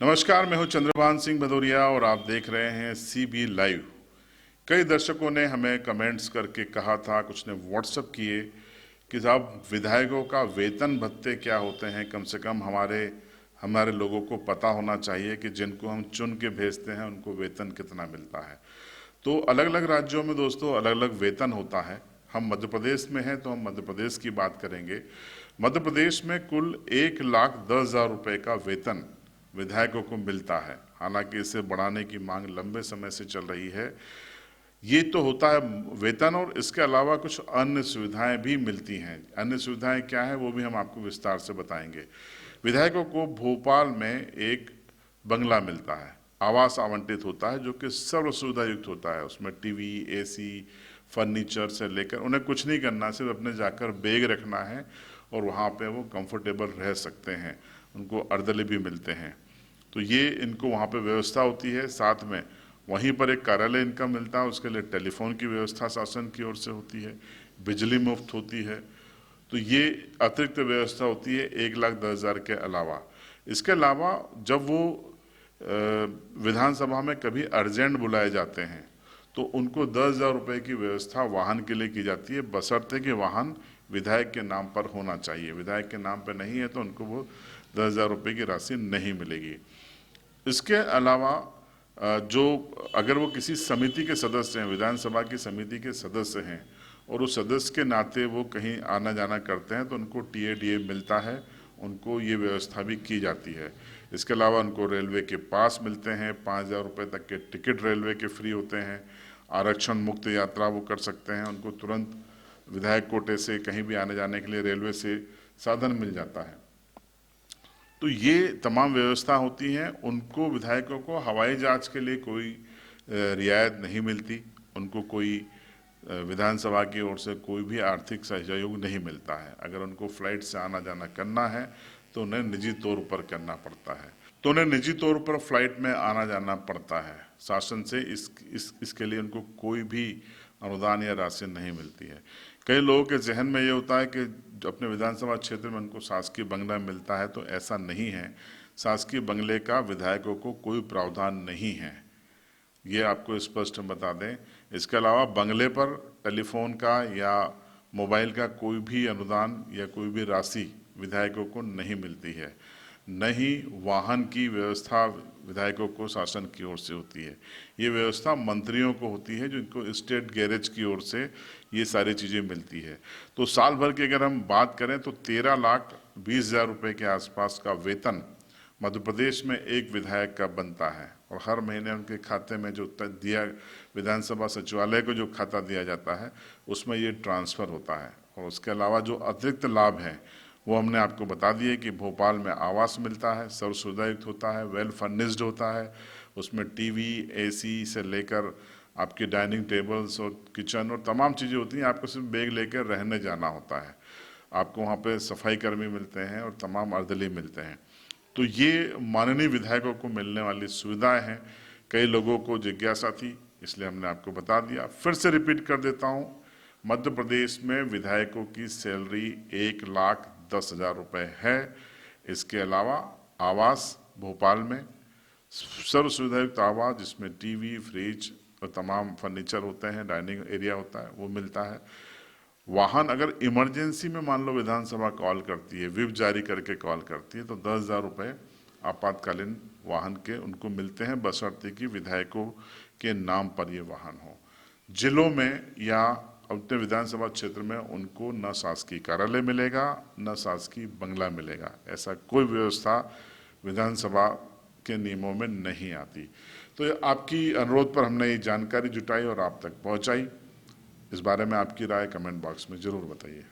नमस्कार, मैं हूं चंद्रभान सिंह भदौरिया और आप देख रहे हैं सीबी लाइव। कई दर्शकों ने हमें कमेंट्स करके कहा था, कुछ ने व्हाट्सएप किए कि साहब विधायकों का वेतन भत्ते क्या होते हैं, कम से कम हमारे हमारे लोगों को पता होना चाहिए कि जिनको हम चुन के भेजते हैं उनको वेतन कितना मिलता है। तो अलग अलग राज्यों में दोस्तों अलग अलग वेतन होता है। हम मध्य प्रदेश में हैं तो हम मध्य प्रदेश की बात करेंगे। मध्य प्रदेश में कुल 1,10,000 रुपये का वेतन विधायकों को मिलता है। हालांकि इसे बढ़ाने की मांग लंबे समय से चल रही है। ये तो होता है वेतन, और इसके अलावा कुछ अन्य सुविधाएं भी मिलती हैं। अन्य सुविधाएं क्या है वो भी हम आपको विस्तार से बताएंगे। विधायकों को भोपाल में एक बंगला मिलता है, आवास आवंटित होता है जो कि सर्व सुविधा युक्त होता है। उसमें टीवी, एसी, फर्नीचर से लेकर उन्हें कुछ नहीं करना, सिर्फ अपने जाकर बैग रखना है और वहाँ पे वो कंफर्टेबल रह सकते हैं। उनको अर्दली भी मिलते हैं, तो ये इनको वहाँ पे व्यवस्था होती है। साथ में वहीं पर एक कार्यालय इनका मिलता है, उसके लिए टेलीफोन की व्यवस्था शासन की ओर से होती है, बिजली मुफ्त होती है। तो ये अतिरिक्त व्यवस्था होती है 1,10,000 के अलावा। इसके अलावा जब वो विधानसभा में कभी अर्जेंट बुलाए जाते हैं तो उनको 10,000 रुपये की व्यवस्था वाहन के लिए की जाती है, बशर्ते कि वाहन विधायक के नाम पर होना चाहिए। विधायक के नाम पर नहीं है तो उनको वो 10,000 रुपये की राशि नहीं मिलेगी। इसके अलावा जो अगर वो किसी समिति के सदस्य हैं, विधानसभा की समिति के सदस्य हैं और उस सदस्य के नाते वो कहीं आना जाना करते हैं तो उनको टीए मिलता है, उनको ये व्यवस्था भी की जाती है। इसके अलावा उनको रेलवे के पास मिलते हैं, 5,000 रुपये तक के टिकट रेलवे के फ्री होते हैं। आरक्षण मुक्त यात्रा वो कर सकते हैं, उनको तुरंत विधायक कोटे से कहीं भी आने जाने के लिए रेलवे से साधन मिल जाता है। तो ये तमाम व्यवस्था होती हैं। उनको विधायकों को हवाई जहाज के लिए कोई रियायत नहीं मिलती, उनको कोई विधानसभा की ओर से कोई भी आर्थिक सहयोग नहीं मिलता है। अगर उनको फ्लाइट से आना जाना करना है तो उन्हें निजी तौर पर करना पड़ता है, तो उन्हें निजी तौर पर फ्लाइट में आना जाना पड़ता है। शासन से इसके लिए उनको कोई भी अनुदान या राशि नहीं मिलती है। कई लोगों के जहन में ये होता है कि अपने विधानसभा क्षेत्र में उनको शासकीय बंगला मिलता है, तो ऐसा नहीं है। शासकीय बंगले का विधायकों को कोई प्रावधान नहीं है, ये आपको स्पष्ट बता दें। इसके अलावा बंगले पर टेलीफोन का या मोबाइल का कोई भी अनुदान या कोई भी राशि विधायकों को नहीं मिलती है। न ही वाहन की व्यवस्था विधायकों को शासन की ओर से होती है। ये व्यवस्था मंत्रियों को होती है, जिनको स्टेट गैरेज की ओर से ये सारी चीज़ें मिलती है। तो साल भर की अगर हम बात करें तो 13,20,000 रुपये के आसपास का वेतन मध्य प्रदेश में एक विधायक का बनता है, और हर महीने उनके खाते में जो दिया, विधानसभा सचिवालय को जो खाता दिया जाता है उसमें ये ट्रांसफ़र होता है। और उसके अलावा जो अतिरिक्त लाभ हैं वो हमने आपको बता दिए कि भोपाल में आवास मिलता है, सर्व सुविधायुक्त होता है, वेल फर्निश्ड होता है। उसमें टीवी, एसी से लेकर आपकी डाइनिंग टेबल्स और किचन और तमाम चीज़ें होती हैं। आपको सिर्फ बैग लेकर रहने जाना होता है। आपको वहाँ पे सफाई कर्मी मिलते हैं और तमाम अर्दली मिलते हैं। तो ये माननीय विधायकों को मिलने वाली सुविधाएं हैं। कई लोगों को जिज्ञासा थी, इसलिए हमने आपको बता दिया। फिर से रिपीट कर देता हूँ, मध्य प्रदेश में विधायकों की सैलरी 1,10,000 रुपये है। इसके अलावा आवास भोपाल में सर्व सुविधायुक्त आवास, जिसमें टीवी, फ्रिज और तमाम फर्नीचर होते हैं, डाइनिंग एरिया होता है, वो मिलता है। वाहन अगर इमरजेंसी में मान लो विधानसभा कॉल करती है, व्हिप जारी करके कॉल करती है, तो 10,000 रुपये आपातकालीन वाहन के उनको मिलते हैं, बशर्ते कि विधायकों के नाम पर ये वाहन हो। जिलों में या अपने विधानसभा क्षेत्र में उनको न शासकीय कार्यालय मिलेगा, न शासकीय बंगला मिलेगा। ऐसा कोई व्यवस्था विधानसभा के नियमों में नहीं आती। तो आपकी अनुरोध पर हमने ये जानकारी जुटाई और आप तक पहुंचाई। इस बारे में आपकी राय कमेंट बॉक्स में ज़रूर बताइए।